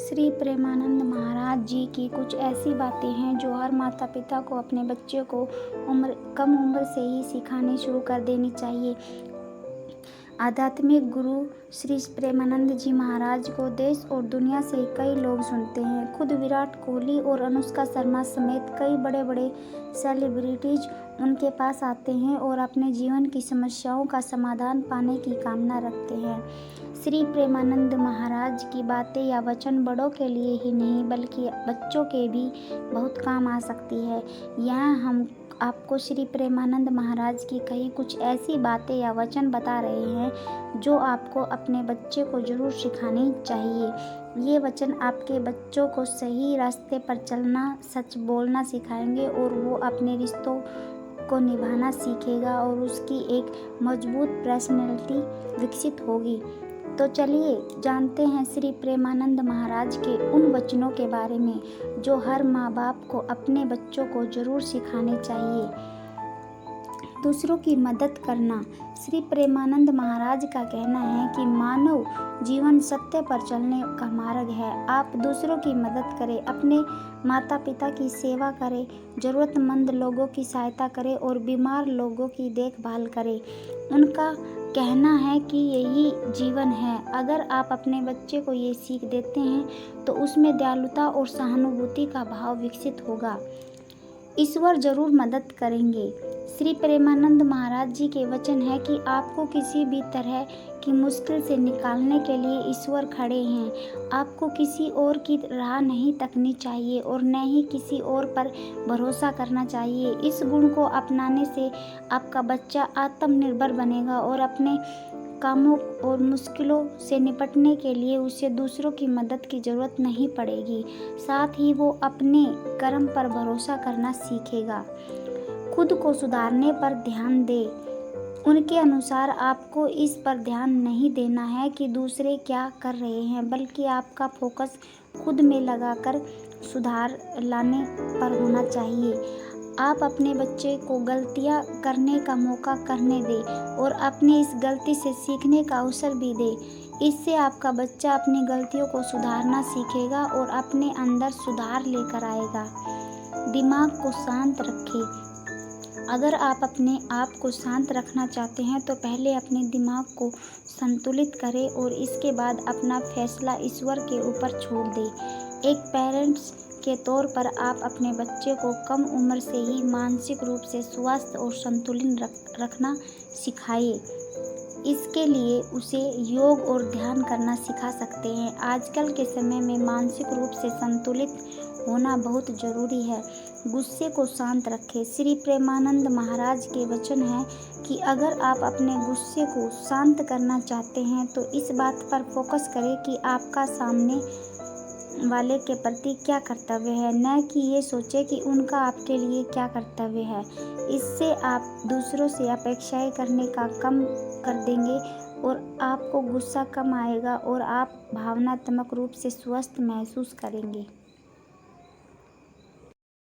श्री प्रेमानंद महाराज जी की कुछ ऐसी बातें हैं जो हर माता पिता को अपने बच्चों को कम उम्र से ही सिखानी शुरू कर देनी चाहिए। आध्यात्मिक गुरु श्री प्रेमानंद जी महाराज को देश और दुनिया से कई लोग सुनते हैं। खुद विराट कोहली और अनुष्का शर्मा समेत कई बड़े बड़े सेलिब्रिटीज उनके पास आते हैं और अपने जीवन की समस्याओं का समाधान पाने की कामना रखते हैं। श्री प्रेमानंद महाराज की बातें या वचन बड़ों के लिए ही नहीं बल्कि बच्चों के भी बहुत काम आ सकती है। यहाँ हम आपको श्री प्रेमानंद महाराज की कही कुछ ऐसी बातें या वचन बता रहे हैं जो आपको अपने बच्चे को जरूर सिखानी चाहिए। ये वचन आपके बच्चों को सही रास्ते पर चलना, सच बोलना सिखाएंगे और वो अपने रिश्तों को निभाना सीखेगा और उसकी एक मजबूत पर्सनैलिटी विकसित होगी। तो चलिए जानते हैं श्री प्रेमानंद महाराज के उन वचनों के बारे में जो हर माँ बाप को अपने बच्चों को जरूर सिखाने चाहिए। दूसरों की मदद करना। श्री प्रेमानंद महाराज का कहना है कि मानव जीवन सत्य पर चलने का मार्ग है। आप दूसरों की मदद करें, अपने माता पिता की सेवा करें, ज़रूरतमंद लोगों की सहायता करें और बीमार लोगों की देखभाल करें। उनका कहना है कि यही जीवन है। अगर आप अपने बच्चे को ये सीख देते हैं तो उसमें दयालुता और सहानुभूति का भाव विकसित होगा। ईश्वर जरूर मदद करेंगे। श्री प्रेमानंद महाराज जी के वचन है कि आपको किसी भी तरह की मुश्किल से निकालने के लिए ईश्वर खड़े हैं। आपको किसी और की राह नहीं तकनी चाहिए और न ही किसी और पर भरोसा करना चाहिए। इस गुण को अपनाने से आपका बच्चा आत्मनिर्भर बनेगा और अपने कामों और मुश्किलों से निपटने के लिए उसे दूसरों की मदद की जरूरत नहीं पड़ेगी। साथ ही वो अपने कर्म पर भरोसा करना सीखेगा। खुद को सुधारने पर ध्यान दे। उनके अनुसार आपको इस पर ध्यान नहीं देना है कि दूसरे क्या कर रहे हैं, बल्कि आपका फोकस खुद में लगाकर सुधार लाने पर होना चाहिए। आप अपने बच्चे को गलतियां करने का मौका करने दें और अपनी इस गलती से सीखने का अवसर भी दें। इससे आपका बच्चा अपनी गलतियों को सुधारना सीखेगा और अपने अंदर सुधार लेकर आएगा। दिमाग को शांत रखें। अगर आप अपने आप को शांत रखना चाहते हैं तो पहले अपने दिमाग को संतुलित करें और इसके बाद अपना फैसला ईश्वर के ऊपर छोड़ दें। एक पेरेंट्स के तौर पर आप अपने बच्चे को कम उम्र से ही मानसिक रूप से स्वस्थ और संतुलित रखना सिखाइए। इसके लिए उसे योग और ध्यान करना सिखा सकते हैं। आजकल के समय में मानसिक रूप से संतुलित होना बहुत जरूरी है। गुस्से को शांत रखें। श्री प्रेमानंद महाराज के वचन है कि अगर आप अपने गुस्से को शांत करना चाहते हैं तो इस बात पर फोकस करें कि आपका सामने वाले के प्रति क्या कर्तव्य है, न कि ये सोचें कि उनका आपके लिए क्या कर्तव्य है। इससे आप दूसरों से अपेक्षाएं करने का कम कर देंगे और आपको गुस्सा कम आएगा और आप भावनात्मक रूप से स्वस्थ महसूस करेंगे।